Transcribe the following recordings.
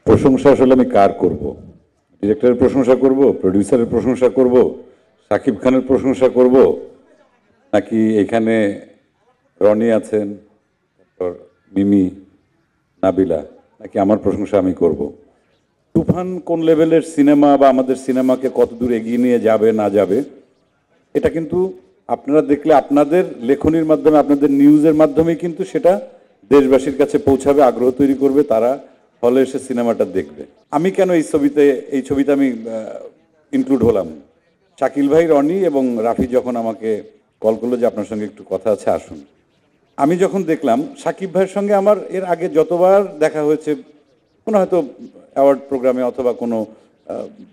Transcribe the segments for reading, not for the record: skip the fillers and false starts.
প্রশংসা আসলে আমি কার করব? ডিরেক্টরের প্রশংসা করব, প্রডিউসারের প্রশংসা করব, শাকিব খানের প্রশংসা করব, নাকি এখানে রনি আছেন, তারপর মিমি, নাবিলা, নাকি আমার প্রশংসা আমি করব? তুফান কোন লেভেলের সিনেমা বা আমাদের সিনেমাকে কত দূর এগিয়ে নিয়ে যাবে না যাবে, এটা কিন্তু আপনারা দেখলে আপনাদের লেখনির মাধ্যমে, আপনাদের নিউজের মাধ্যমেই কিন্তু সেটা দেশবাসীর কাছে পৌঁছাবে, আগ্রহ তৈরি করবে, তারা হলে এসে সিনেমাটা দেখবে। আমি কেন এই ছবিতে আমি ইনক্লুড হলাম? শাকিল ভাই, রনি এবং রাফি যখন আমাকে কল করলো যে আপনার সঙ্গে একটু কথা আছে, আসুন। আমি যখন দেখলাম শাকিব ভাইয়ের সঙ্গে আমার এর আগে যতবার দেখা হয়েছে, কোনো হয়তো অ্যাওয়ার্ড প্রোগ্রামে অথবা কোনো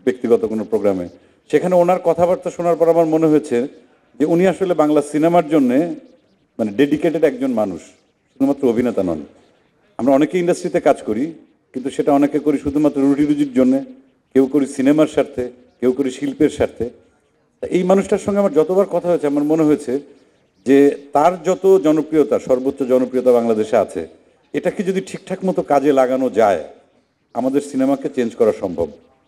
ব্যক্তিগত কোনো প্রোগ্রামে, সেখানে ওনার কথাবার্তা শোনার পর আমার মনে হয়েছে যে উনি আসলে বাংলা সিনেমার জন্যে মানে ডেডিকেটেড একজন মানুষ, শুধুমাত্র অভিনেতা নন। আমরা অনেকে ইন্ডাস্ট্রিতে কাজ করি, কিন্তু সেটা অনেকে করি শুধুমাত্র রুটি রুজির জন্যে, কেউ করি সিনেমার স্বার্থে, কেউ করি শিল্পের স্বার্থে। এই মানুষটার সঙ্গে আমার যতবার কথা হয়েছে আমার মনে হয়েছে যে তার যত জনপ্রিয়তা, সর্বোচ্চ জনপ্রিয়তা বাংলাদেশে আছে, এটাকে যদি ঠিকঠাক মতো কাজে লাগানো যায়, আমাদের সিনেমাকে চেঞ্জ করা সম্ভব,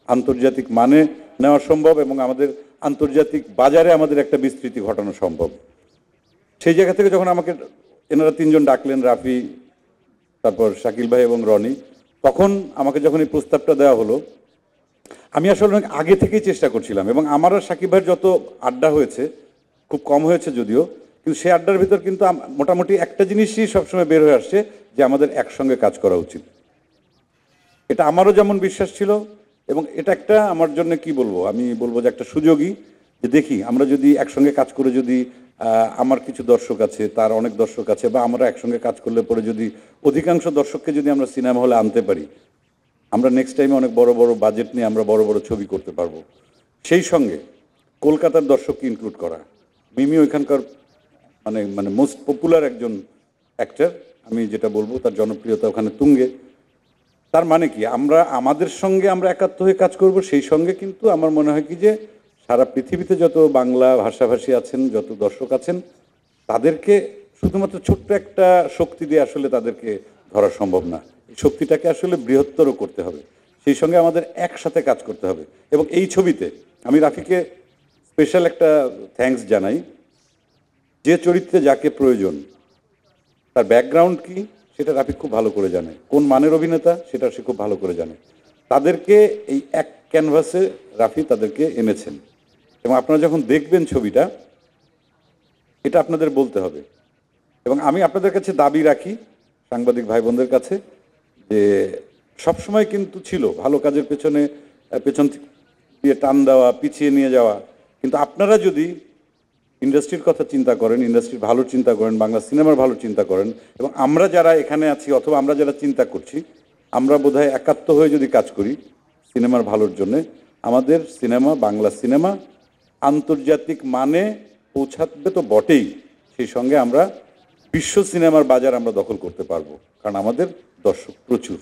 আন্তর্জাতিক মানে নেওয়া সম্ভব, এবং আমাদের আন্তর্জাতিক বাজারে আমাদের একটা বিস্তৃতি ঘটানো সম্ভব। সেই জায়গা থেকে যখন আমাকে এনারা তিনজন ডাকলেন, রাফি, তারপর শাকিল ভাই এবং রনি, তখন আমাকে যখন এই প্রস্তাবটা দেওয়া হলো, আমি আসলে অনেক আগে থেকেই চেষ্টা করছিলাম, এবং আমার আর সাকিব ভাইয়ের যত আড্ডা হয়েছে, খুব কম হয়েছে যদিও, কিন্তু সেই আড্ডার ভিতর কিন্তু মোটামুটি একটা জিনিসই সবসময় বের হয়ে আসছে, যে আমাদের একসঙ্গে কাজ করা উচিত। এটা আমারও যেমন বিশ্বাস ছিল, এবং এটা একটা আমার জন্য কি বলবো, আমি বলবো যে একটা সুযোগই, যে দেখি আমরা যদি একসঙ্গে কাজ করে যদি আমার কিছু দর্শক আছে, তার অনেক দর্শক আছে, বা আমরা একসঙ্গে কাজ করলে পরে যদি অধিকাংশ দর্শককে যদি আমরা সিনেমা হলে আনতে পারি, আমরা নেক্সট টাইমে অনেক বড় বড় বাজেট নিয়ে আমরা বড় বড় ছবি করতে পারবো। সেই সঙ্গে কলকাতার দর্শককে ইনক্লুড করা। মিমি ওইখানকার মানে মানে মোস্ট পপুলার একজন অ্যাক্টর, আমি যেটা বলবো তার জনপ্রিয়তা ওখানে তুঙ্গে। তার মানে কি, আমরা আমাদের সঙ্গে আমরা একাত্ম হয়ে কাজ করব, সেই সঙ্গে কিন্তু আমার মনে হয় কি যে সারা পৃথিবীতে যত বাংলা ভাষাভাষী আছেন, যত দর্শক আছেন, তাদেরকে শুধুমাত্র ছোট্ট একটা শক্তি দিয়ে আসলে তাদেরকে ধরা সম্ভব না। এই শক্তিটাকে আসলে বৃহত্তর করতে হবে, সেই সঙ্গে আমাদের একসাথে কাজ করতে হবে। এবং এই ছবিতে আমি রাফিকে স্পেশাল একটা থ্যাঙ্কস জানাই। যে চরিত্রে যাকে প্রয়োজন, তার ব্যাকগ্রাউন্ড কি সেটা রাফি খুব ভালো করে জানে, কোন মানের অভিনেতা সেটা সে খুব ভালো করে জানে। তাদেরকে এই এক ক্যানভাসে রাফি তাদেরকে এনেছেন, এবং আপনারা যখন দেখবেন ছবিটা, এটা আপনাদের বলতে হবে। এবং আমি আপনাদের কাছে দাবি রাখি, সাংবাদিক ভাই বোনদের কাছে, যে সবসময় কিন্তু ছিল ভালো কাজের পেছনে পেছন দিয়ে টান দেওয়া, পিছিয়ে নিয়ে যাওয়া, কিন্তু আপনারা যদি ইন্ডাস্ট্রির কথা চিন্তা করেন, ইন্ডাস্ট্রির ভালো চিন্তা করেন, বাংলা সিনেমার ভালো চিন্তা করেন, এবং আমরা যারা এখানে আছি অথবা আমরা যারা চিন্তা করছি, আমরা বোধহয় একাত্ম হয়ে যদি কাজ করি সিনেমার ভালোর জন্যে, আমাদের সিনেমা, বাংলা সিনেমা আন্তর্জাতিক মানে পৌঁছাবে তো বটেই, সেই সঙ্গে আমরা বিশ্ব সিনেমার বাজার আমরা দখল করতে পারবো, কারণ আমাদের দর্শক প্রচুর।